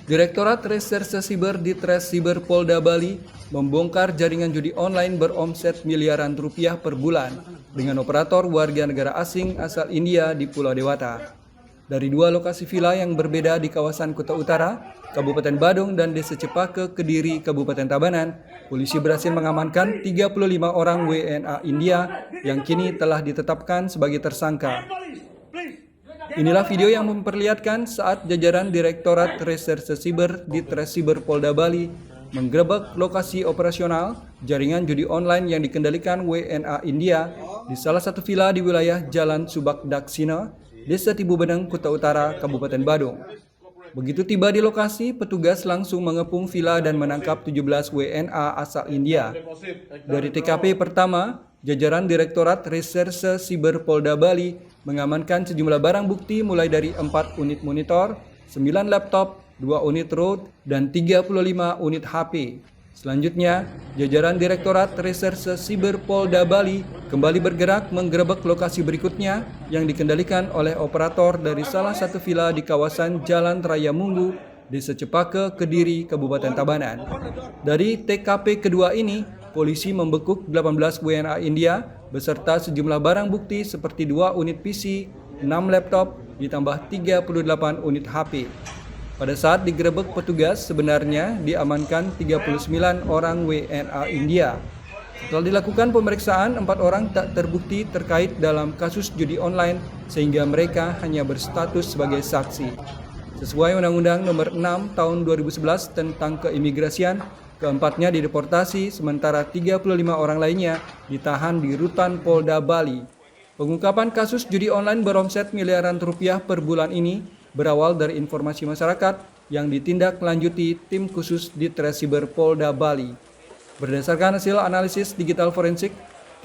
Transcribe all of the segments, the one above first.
Direktorat Reserse Siber Ditres Siber Polda Bali membongkar jaringan judi online beromset miliaran rupiah per bulan dengan operator warga negara asing asal India di Pulau Dewata. Dari dua lokasi villa yang berbeda di kawasan Kuta Utara, Kabupaten Badung dan Desa Cepaka, Kediri, Kabupaten Tabanan, polisi berhasil mengamankan 35 orang WNA India yang kini telah ditetapkan sebagai tersangka. Inilah video yang memperlihatkan saat jajaran Direktorat Reserse Siber Ditres Siber Polda Bali menggerebek lokasi operasional jaringan judi online yang dikendalikan WNA India di salah satu villa di wilayah Jalan Subak Daksina, Desa Tibu Beneng, Kuta Utara, Kabupaten Badung. Begitu tiba di lokasi, petugas langsung mengepung villa dan menangkap 17 WNA asal India. Dari TKP pertama, jajaran Direktorat Reserse Siber Polda Bali mengamankan sejumlah barang bukti mulai dari 4 unit monitor, 9 laptop, 2 unit road, dan 35 unit HP. Selanjutnya, jajaran Direktorat Reserse Siber Polda Bali kembali bergerak menggerebek lokasi berikutnya yang dikendalikan oleh operator dari salah satu villa di kawasan Jalan Raya Munggu, Desa Cepaka, Kediri, Kabupaten Tabanan. Dari TKP kedua ini, polisi membekuk 18 WNA India beserta sejumlah barang bukti seperti 2 unit PC, 6 laptop, ditambah 38 unit HP. Pada saat digerebek petugas, sebenarnya diamankan 39 orang WNA India. Setelah dilakukan pemeriksaan, 4 orang tak terbukti terkait dalam kasus judi online sehingga mereka hanya berstatus sebagai saksi. Sesuai Undang-Undang Nomor 6 Tahun 2011 tentang Keimigrasian, keempatnya dideportasi, sementara 35 orang lainnya ditahan di Rutan Polda Bali. Pengungkapan kasus judi online beromset miliaran rupiah per bulan ini berawal dari informasi masyarakat yang ditindaklanjuti tim khusus Ditres Siber Polda Bali. Berdasarkan hasil analisis digital forensik,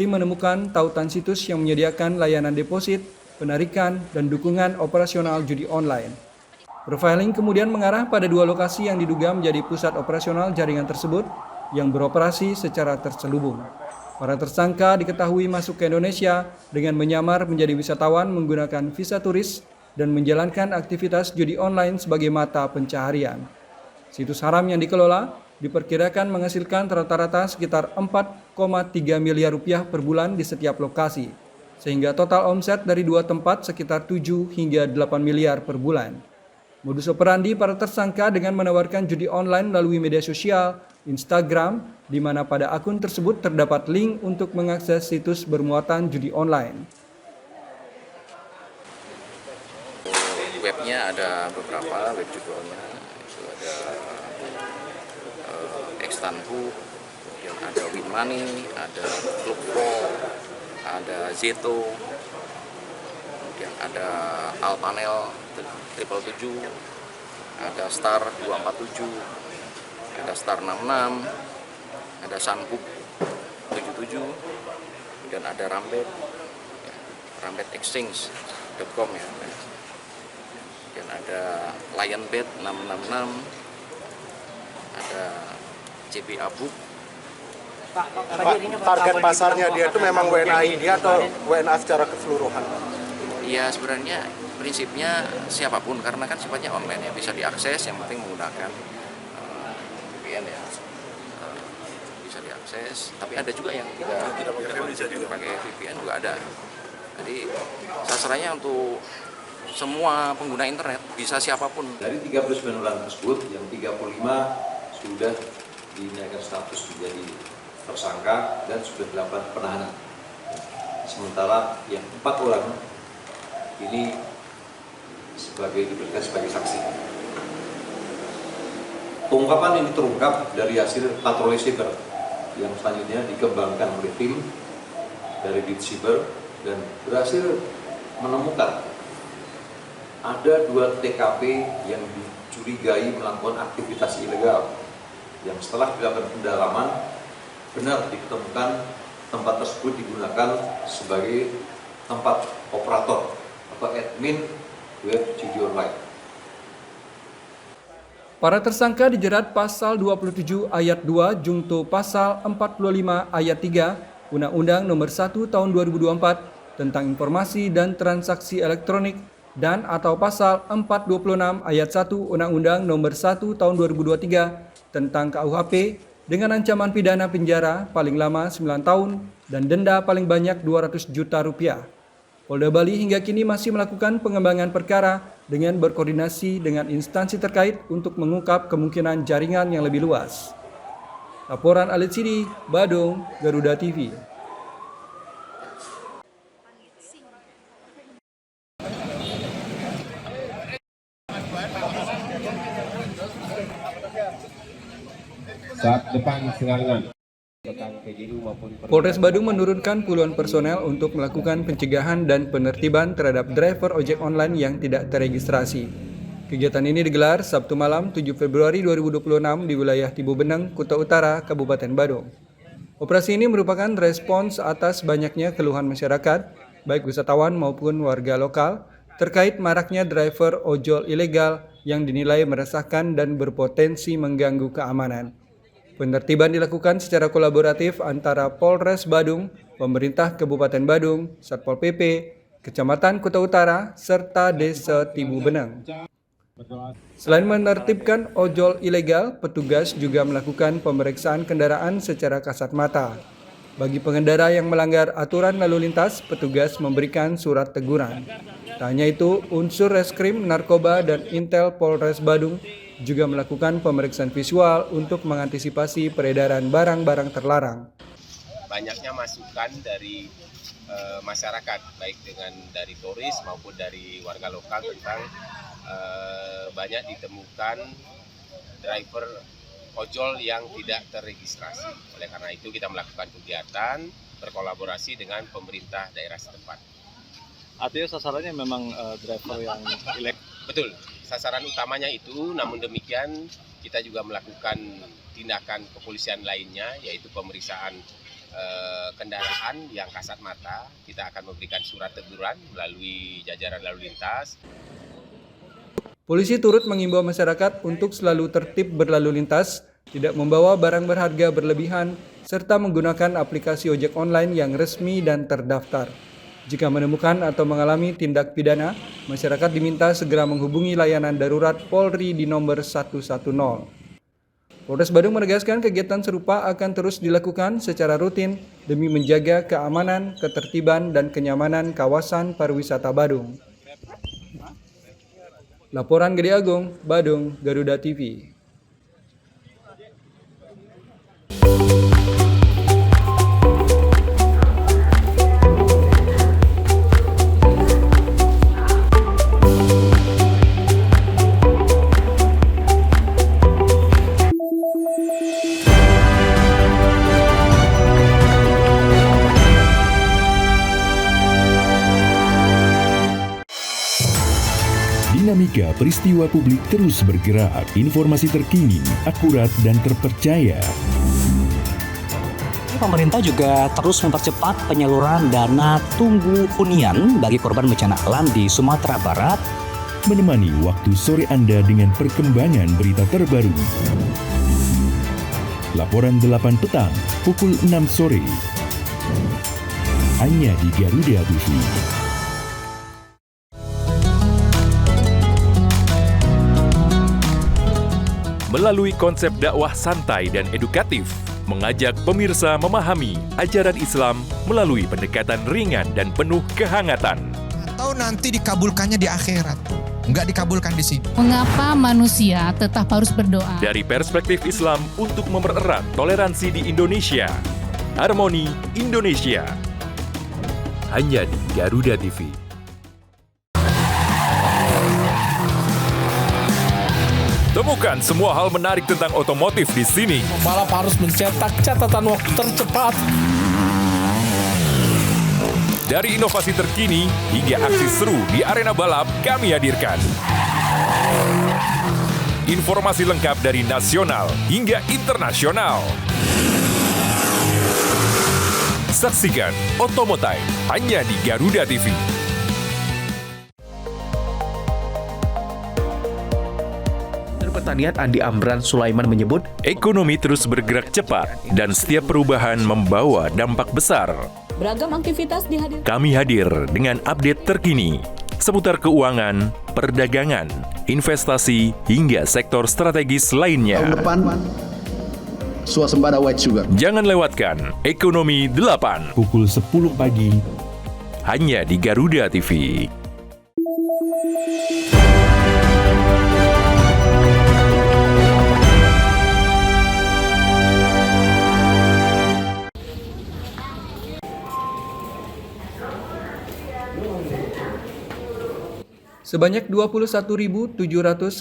tim menemukan tautan situs yang menyediakan layanan deposit, penarikan, dan dukungan operasional judi online. Profiling kemudian mengarah pada 2 lokasi yang diduga menjadi pusat operasional jaringan tersebut yang beroperasi secara terselubung. Para tersangka diketahui masuk ke Indonesia dengan menyamar menjadi wisatawan menggunakan visa turis dan menjalankan aktivitas judi online sebagai mata pencaharian. Situs haram yang dikelola diperkirakan menghasilkan rata-rata sekitar 4,3 miliar rupiah per bulan di setiap lokasi, sehingga total omset dari 2 tempat sekitar 7 hingga 8 miliar per bulan. Modus operandi para tersangka dengan menawarkan judi online melalui media sosial, Instagram, di mana pada akun tersebut terdapat link untuk mengakses situs bermuatan judi online. Webnya ada beberapa, web judulnya itu ada Extanhu, kemudian ada Winmoney, ada Clubco, ada Zeto, kemudian ada Alpanel 777, ada Star 247, ada Star 66, ada Sunbook 77, dan ada Rambet, rambetexchange.com ya. Dan ada Lionbet 666, ada JB Abu. Pak, target pasarnya dia itu memang WNA India atau WNA secara keseluruhan? Iya, sebenarnya prinsipnya siapapun, karena kan sifatnya online ya, bisa diakses, yang penting menggunakan VPN ya, bisa diakses. Tapi ada juga yang tidak pakai VPN juga ada. Jadi sasarannya untuk semua pengguna internet, bisa siapapun. Dari 39 orang tersebut, yang 35 sudah dinaikkan status menjadi tersangka dan sudah dilakukan penahanan. Sementara yang 4 orang ini diberikan sebagai saksi. Pengungkapan ini terungkap dari hasil patroli siber yang selanjutnya dikembangkan oleh tim dari Ditsiber dan berhasil menemukan ada 2 TKP yang dicurigai melakukan aktivitas ilegal yang setelah dilakukan pendalaman benar ditemukan tempat tersebut digunakan sebagai tempat operator atau admin web judi online. Para tersangka dijerat pasal 27 ayat 2 junto pasal 45 ayat 3 Undang-Undang Nomor 1 Tahun 2024 tentang informasi dan transaksi elektronik dan atau pasal 426 ayat 1 Undang-Undang Nomor 1 Tahun 2023 tentang KUHP dengan ancaman pidana penjara paling lama 9 tahun dan denda paling banyak 200 juta rupiah. Polda Bali hingga kini masih melakukan pengembangan perkara dengan berkoordinasi dengan instansi terkait untuk mengungkap kemungkinan jaringan yang lebih luas. Laporan Alit Sidi, Badung, Garuda TV. Saat depan serangan. Polres Badung menurunkan puluhan personel untuk melakukan pencegahan dan penertiban terhadap driver ojek online yang tidak teregistrasi. Kegiatan ini digelar Sabtu malam 7 Februari 2026 di wilayah Tibu Beneng, Kuta Utara, Kabupaten Badung. Operasi ini merupakan respons atas banyaknya keluhan masyarakat, baik wisatawan maupun warga lokal, terkait maraknya driver ojol ilegal yang dinilai meresahkan dan berpotensi mengganggu keamanan. Penertiban dilakukan secara kolaboratif antara Polres Badung, Pemerintah Kabupaten Badung, Satpol PP, Kecamatan Kuta Utara, serta Desa Tibu Beneng. Selain menertibkan ojol ilegal, petugas juga melakukan pemeriksaan kendaraan secara kasat mata. Bagi pengendara yang melanggar aturan lalu lintas, petugas memberikan surat teguran. Tak hanya itu, unsur reskrim, narkoba, dan intel Polres Badung juga melakukan pemeriksaan visual untuk mengantisipasi peredaran barang-barang terlarang. Banyaknya masukan dari masyarakat, baik dari turis maupun dari warga lokal tentang banyak ditemukan driver ojol yang tidak terregistrasi. Oleh karena itu kita melakukan kegiatan berkolaborasi dengan pemerintah daerah setempat. Artinya sasarannya memang driver yang ilegal? Betul, sasaran utamanya itu, namun demikian kita juga melakukan tindakan kepolisian lainnya, yaitu pemeriksaan kendaraan yang kasat mata. Kita akan memberikan surat teguran melalui jajaran lalu lintas. Polisi turut mengimbau masyarakat untuk selalu tertib berlalu lintas, tidak membawa barang berharga berlebihan, serta menggunakan aplikasi ojek online yang resmi dan terdaftar. Jika menemukan atau mengalami tindak pidana, masyarakat diminta segera menghubungi layanan darurat Polri di nomor 110. Polres Badung menegaskan kegiatan serupa akan terus dilakukan secara rutin demi menjaga keamanan, ketertiban, dan kenyamanan kawasan pariwisata Badung. Laporan Gede Agung, Badung, Garuda TV. Dinamika peristiwa publik terus bergerak, informasi terkini, akurat, dan terpercaya. Pemerintah juga terus mempercepat penyaluran dana tunggu hunian bagi korban bencana alam di Sumatera Barat. Menemani waktu sore Anda dengan perkembangan berita terbaru. Laporan 8 petang, pukul 6 sore. Hanya di Garuda TV. Melalui konsep dakwah santai dan edukatif, mengajak pemirsa memahami ajaran Islam melalui pendekatan ringan dan penuh kehangatan. Atau nanti dikabulkannya di akhirat, nggak dikabulkan di sini. Mengapa manusia tetap harus berdoa? Dari perspektif Islam untuk mempererat toleransi di Indonesia. Harmoni Indonesia. Hanya di Garuda TV. Temukan semua hal menarik tentang otomotif di sini. Pembalap harus mencetak catatan waktu tercepat. Dari inovasi terkini hingga aksi seru di arena balap kami hadirkan. Informasi lengkap dari nasional hingga internasional. Saksikan Otomotive hanya di Garuda TV. Pertanian Andi Amran Sulaiman menyebut, ekonomi terus bergerak cepat dan setiap perubahan membawa dampak besar. Beragam aktivitas dihadirkan. Kami hadir dengan update terkini seputar keuangan, perdagangan, investasi, hingga sektor strategis lainnya. Tahun depan, swasembada white sugar. Jangan lewatkan Ekonomi 8 pukul 10 pagi hanya di Garuda TV. Sebanyak 21.700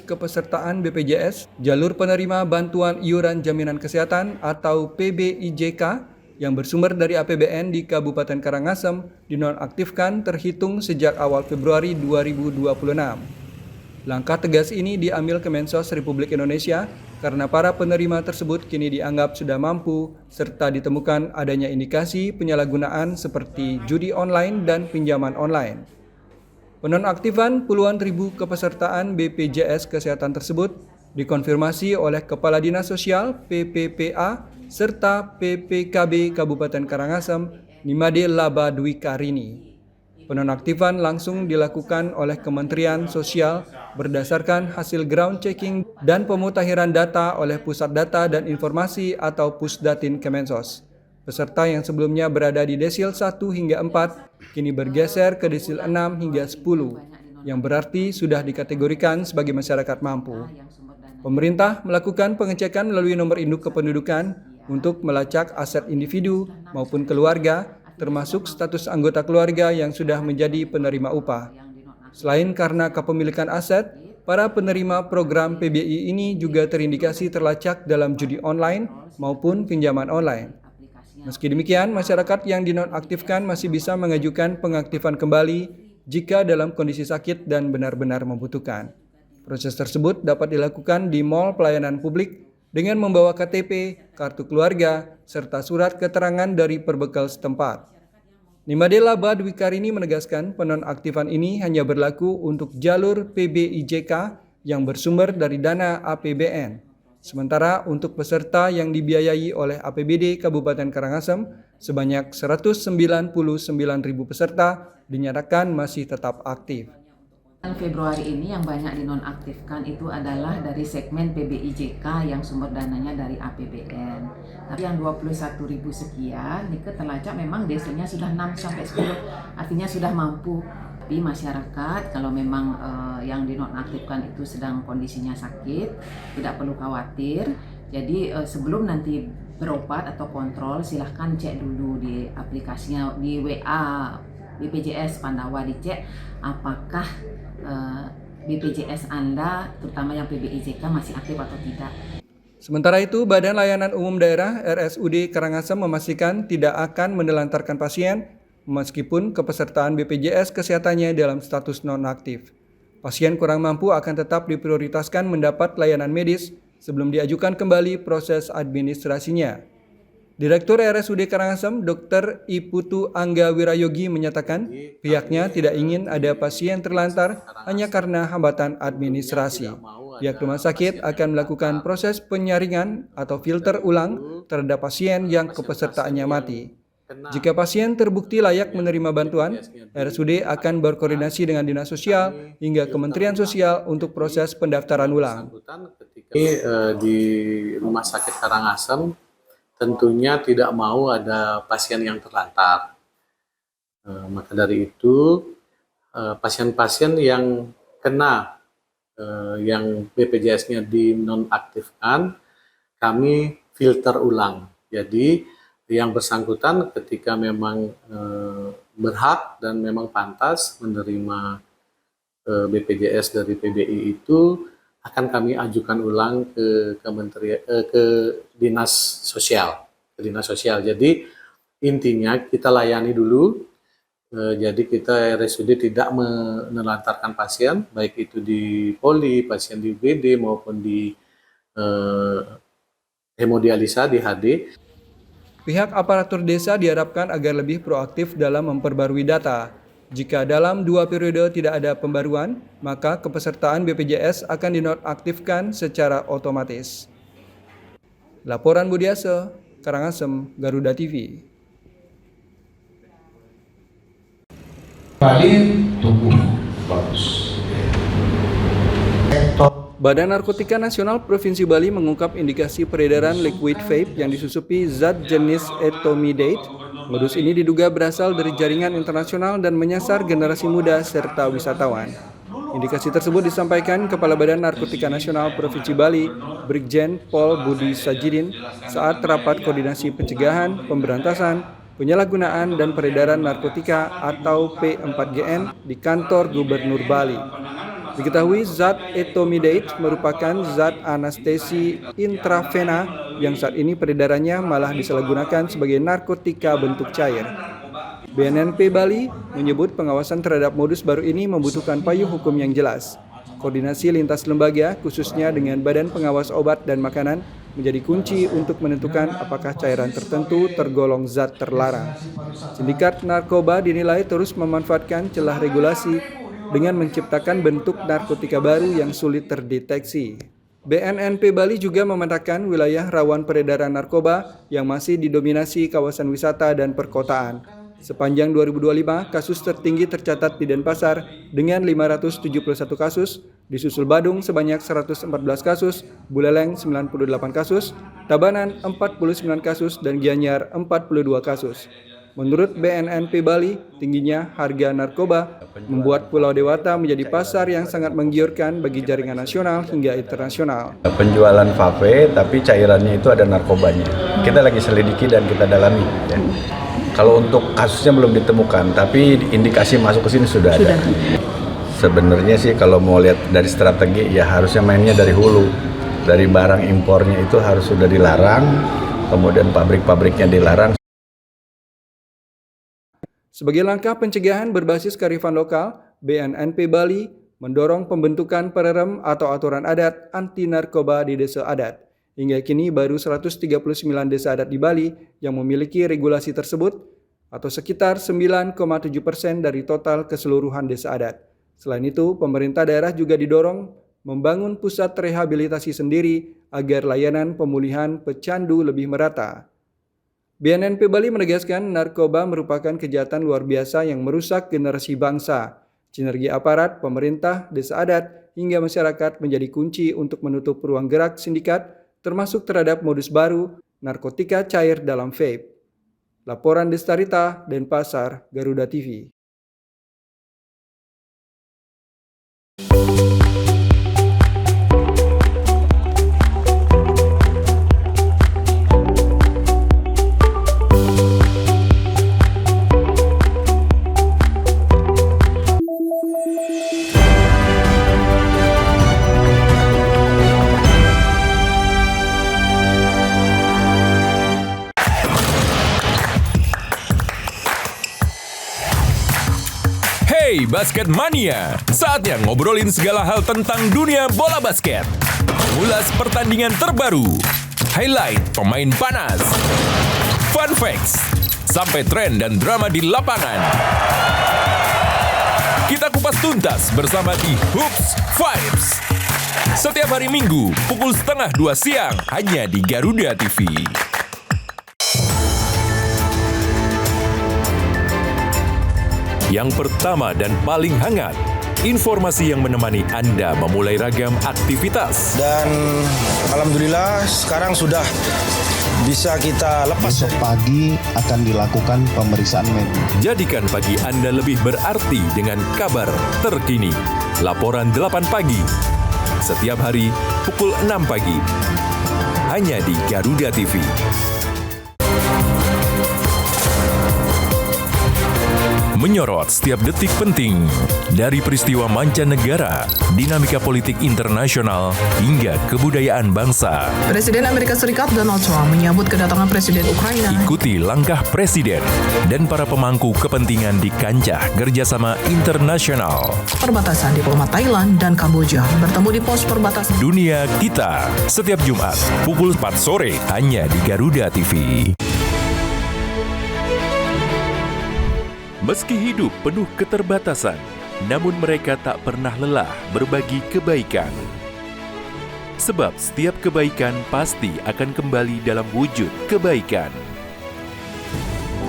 kepesertaan BPJS, jalur penerima bantuan iuran jaminan kesehatan atau PBIJK yang bersumber dari APBN di Kabupaten Karangasem dinonaktifkan terhitung sejak awal Februari 2026. Langkah tegas ini diambil Kemensos Republik Indonesia karena para penerima tersebut kini dianggap sudah mampu serta ditemukan adanya indikasi penyalahgunaan seperti judi online dan pinjaman online. Penonaktifan puluhan ribu kepesertaan BPJS Kesehatan tersebut dikonfirmasi oleh Kepala Dinas Sosial PPPA serta PPKB Kabupaten Karangasem Nimade Laba Dwi Karini. Penonaktifan langsung dilakukan oleh Kementerian Sosial berdasarkan hasil ground checking dan pemutahiran data oleh Pusat Data dan Informasi atau Pusdatin Kemensos. Peserta yang sebelumnya berada di desil 1 hingga 4 kini bergeser ke desil 6 hingga 10, yang berarti sudah dikategorikan sebagai masyarakat mampu. Pemerintah melakukan pengecekan melalui nomor induk kependudukan untuk melacak aset individu maupun keluarga, termasuk status anggota keluarga yang sudah menjadi penerima upah. Selain karena kepemilikan aset, para penerima program PBI ini juga terindikasi terlacak dalam judi online maupun pinjaman online. Meski demikian, masyarakat yang dinonaktifkan masih bisa mengajukan pengaktifan kembali jika dalam kondisi sakit dan benar-benar membutuhkan. Proses tersebut dapat dilakukan di mal pelayanan publik dengan membawa KTP, kartu keluarga, serta surat keterangan dari perbekal setempat. Nimade Laba Dwi Karini menegaskan penonaktifan ini hanya berlaku untuk jalur PBIJK yang bersumber dari dana APBN. Sementara untuk peserta yang dibiayai oleh APBD Kabupaten Karangasem, sebanyak 199.000 peserta dinyatakan masih tetap aktif. Februari ini yang banyak dinonaktifkan itu adalah dari segmen PBIJK yang sumber dananya dari APBN. Tapi yang 21.000 sekian, itu terlacak memang desilnya sudah 6-10, artinya sudah mampu. Tapi masyarakat kalau memang yang dinonaktifkan itu sedang kondisinya sakit, tidak perlu khawatir. Jadi sebelum nanti berobat atau kontrol, silahkan cek dulu di aplikasinya, di WA BPJS Pandawa, dicek apakah BPJS Anda, terutama yang PBIJK, masih aktif atau tidak. Sementara itu, Badan Layanan Umum Daerah RSUD Karangasem memastikan tidak akan menelantarkan pasien meskipun kepesertaan BPJS kesehatannya dalam status nonaktif. Pasien kurang mampu akan tetap diprioritaskan mendapat layanan medis sebelum diajukan kembali proses administrasinya. Direktur RSUD Karangasem, Dr. Iputu Angga Wirayogi menyatakan pihaknya tidak ingin ada pasien terlantar hanya karena hambatan administrasi. Pihak rumah sakit akan melakukan proses penyaringan atau filter ulang terhadap pasien yang kepesertaannya mati. Jika pasien terbukti layak menerima bantuan, RSUD akan berkoordinasi dengan Dinas Sosial hingga Kementerian Sosial untuk proses pendaftaran ulang. Di Rumah Sakit Karangasem tentunya tidak mau ada pasien yang terlantar. Maka dari itu pasien-pasien yang kena yang BPJS-nya dinonaktifkan, kami filter ulang. Jadi yang bersangkutan ketika memang berhak dan memang pantas menerima BPJS dari PBI itu akan kami ajukan ulang ke dinas sosial. Jadi intinya kita layani dulu. Jadi kita RSUD tidak menelantarkan pasien, baik itu di poli, pasien di UGD maupun di hemodialisa di HD. Pihak aparatur desa diharapkan agar lebih proaktif dalam memperbarui data. Jika dalam 2 periode tidak ada pembaruan, maka kepesertaan BPJS akan dinonaktifkan secara otomatis. Laporan Budiase, Karangasem, Garuda TV. Tumbuh bagus. Badan Narkotika Nasional Provinsi Bali mengungkap indikasi peredaran liquid vape yang disusupi zat jenis etomidate. Modus ini diduga berasal dari jaringan internasional dan menyasar generasi muda serta wisatawan. Indikasi tersebut disampaikan Kepala Badan Narkotika Nasional Provinsi Bali, Brigjen Pol Budi Sajidin, saat rapat koordinasi pencegahan, pemberantasan, penyalahgunaan dan peredaran narkotika atau P4GN di kantor Gubernur Bali. Diketahui zat etomidate merupakan zat anestesi intravena yang saat ini peredarannya malah disalahgunakan sebagai narkotika bentuk cair. BNNP Bali menyebut pengawasan terhadap modus baru ini membutuhkan payung hukum yang jelas. Koordinasi lintas lembaga, khususnya dengan Badan Pengawas Obat dan Makanan, menjadi kunci untuk menentukan apakah cairan tertentu tergolong zat terlarang. Sindikat narkoba dinilai terus memanfaatkan celah regulasi dengan menciptakan bentuk narkotika baru yang sulit terdeteksi. BNNP Bali juga memetakan wilayah rawan peredaran narkoba yang masih didominasi kawasan wisata dan perkotaan. Sepanjang 2025, kasus tertinggi tercatat di Denpasar dengan 571 kasus, disusul Badung sebanyak 114 kasus, Buleleng 98 kasus, Tabanan 49 kasus, dan Gianyar 42 kasus. Menurut BNNP Bali, tingginya harga narkoba membuat Pulau Dewata menjadi pasar yang sangat menggiurkan bagi jaringan nasional hingga internasional. Penjualan vape, tapi cairannya itu ada narkobanya. Kita lagi selidiki dan kita dalami. Ya. Kalau untuk kasusnya belum ditemukan, tapi indikasi masuk ke sini sudah ada. Sebenarnya sih kalau mau lihat dari strategi, ya harusnya mainnya dari hulu. Dari barang impornya itu harus sudah dilarang, kemudian pabrik-pabriknya dilarang. Sebagai langkah pencegahan berbasis kearifan lokal, BNNP Bali mendorong pembentukan pererem atau aturan adat anti narkoba di desa adat. Hingga kini baru 139 desa adat di Bali yang memiliki regulasi tersebut, atau sekitar 9,7% dari total keseluruhan desa adat. Selain itu, pemerintah daerah juga didorong membangun pusat rehabilitasi sendiri agar layanan pemulihan pecandu lebih merata. BNNP Bali menegaskan narkoba merupakan kejahatan luar biasa yang merusak generasi bangsa. Sinergi aparat, pemerintah, desa adat, hingga masyarakat menjadi kunci untuk menutup ruang gerak sindikat, termasuk terhadap modus baru narkotika cair dalam vape. Laporan Destarita, Denpasar, Garuda TV. Hey Basket Mania, saatnya ngobrolin segala hal tentang dunia bola basket. Ulas pertandingan terbaru, highlight pemain panas, fun facts, sampai tren dan drama di lapangan. Kita kupas tuntas bersama di Hoops Vibes. Setiap hari Minggu, pukul 1:30 siang, hanya di Garuda TV. Yang pertama dan paling hangat, informasi yang menemani Anda memulai ragam aktivitas. Dan alhamdulillah sekarang sudah bisa kita lepas. Besok pagi akan dilakukan pemeriksaan medis. Jadikan pagi Anda lebih berarti dengan kabar terkini. Laporan 8 pagi. Setiap hari pukul 6 pagi. Hanya di Garuda TV. Menyorot setiap detik penting dari peristiwa mancanegara, dinamika politik internasional, hingga kebudayaan bangsa. Presiden Amerika Serikat Donald Trump menyambut kedatangan Presiden Ukraina. Ikuti langkah Presiden dan para pemangku kepentingan di kancah kerjasama internasional. Perbatasan diplomat Thailand dan Kamboja bertemu di pos perbatasan. Dunia Kita, setiap Jumat pukul 4 sore hanya di Garuda TV. Meski hidup penuh keterbatasan, namun mereka tak pernah lelah berbagi kebaikan. Sebab setiap kebaikan pasti akan kembali dalam wujud kebaikan.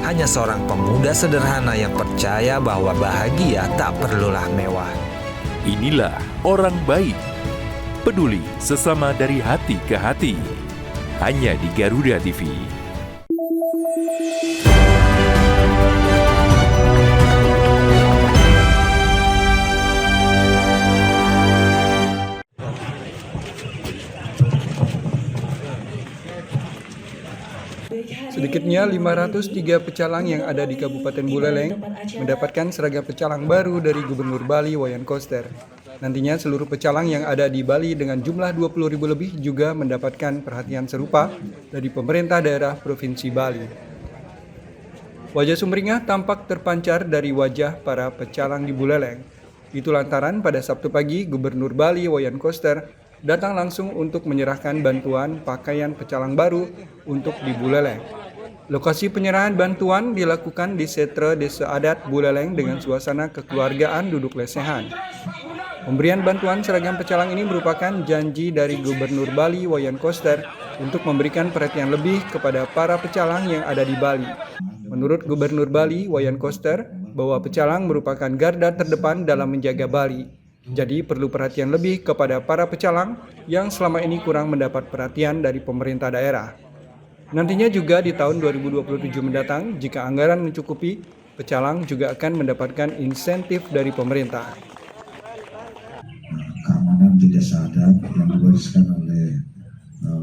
Hanya seorang pemuda sederhana yang percaya bahwa bahagia tak perlulah mewah. Inilah orang baik, peduli sesama dari hati ke hati. Hanya di Garuda TV. Sedikitnya 503 pecalang yang ada di Kabupaten Buleleng mendapatkan seragam pecalang baru dari Gubernur Bali Wayan Koster. Nantinya seluruh pecalang yang ada di Bali dengan jumlah 20.000 lebih juga mendapatkan perhatian serupa dari pemerintah daerah Provinsi Bali. Wajah sumringah tampak terpancar dari wajah para pecalang di Buleleng. Itu lantaran pada Sabtu pagi Gubernur Bali Wayan Koster datang langsung untuk menyerahkan bantuan pakaian pecalang baru untuk di Buleleng. Lokasi penyerahan bantuan dilakukan di Setre Desa Adat Buleleng dengan suasana kekeluargaan duduk lesehan. Pemberian bantuan seragam pecalang ini merupakan janji dari Gubernur Bali Wayan Koster untuk memberikan perhatian lebih kepada para pecalang yang ada di Bali. Menurut Gubernur Bali Wayan Koster, bahwa pecalang merupakan garda terdepan dalam menjaga Bali. Jadi perlu perhatian lebih kepada para pecalang yang selama ini kurang mendapat perhatian dari pemerintah daerah. Nantinya juga di tahun 2027 mendatang, jika anggaran mencukupi, pecalang juga akan mendapatkan insentif dari pemerintah. Keamanan di desa adat yang diwariskan oleh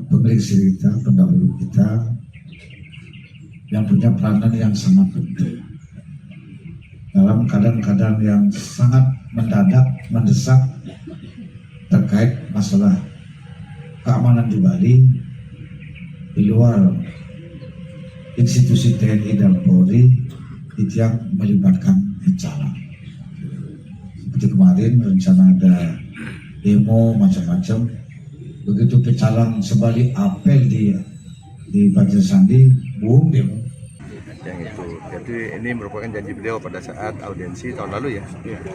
pemilik kita, pendahulu kita, yang punya peranan yang sangat penting dalam keadaan-keadaan yang sangat mendadak, mendesak terkait masalah keamanan di Bali di luar institusi TNI dan Polri itu yang melibatkan pecalang. Seperti kemarin rencana ada demo macam-macam, begitu pecalang sebalik apel di Banjar Sandi, boom demo. Yang itu, jadi ini merupakan janji beliau pada saat audiensi tahun lalu ya,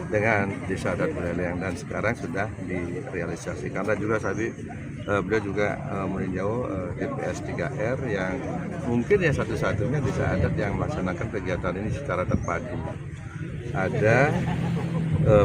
dengan Desa Adat Buleleng, dan sekarang sudah direalisasi. Karena juga tadi beliau juga meninjau DPS 3R yang mungkin ya satu-satunya desa adat yang melaksanakan kegiatan ini secara terpadu. Ada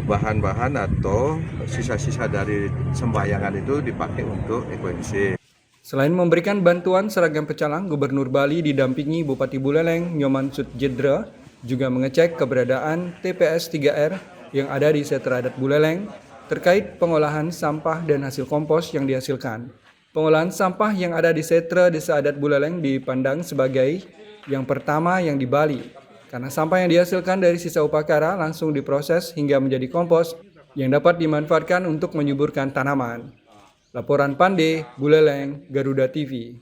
bahan-bahan atau sisa-sisa dari sembahyangan itu dipakai untuk EKMC. Selain memberikan bantuan seragam pecalang, Gubernur Bali didampingi Bupati Buleleng Nyoman Sutjedra juga mengecek keberadaan TPS 3R yang ada di Setre Adat Buleleng terkait pengolahan sampah dan hasil kompos yang dihasilkan. Pengolahan sampah yang ada di Setre Desa Adat Buleleng dipandang sebagai yang pertama yang di Bali, karena sampah yang dihasilkan dari sisa upacara langsung diproses hingga menjadi kompos yang dapat dimanfaatkan untuk menyuburkan tanaman. Laporan Pande, Buleleng, Garuda TV.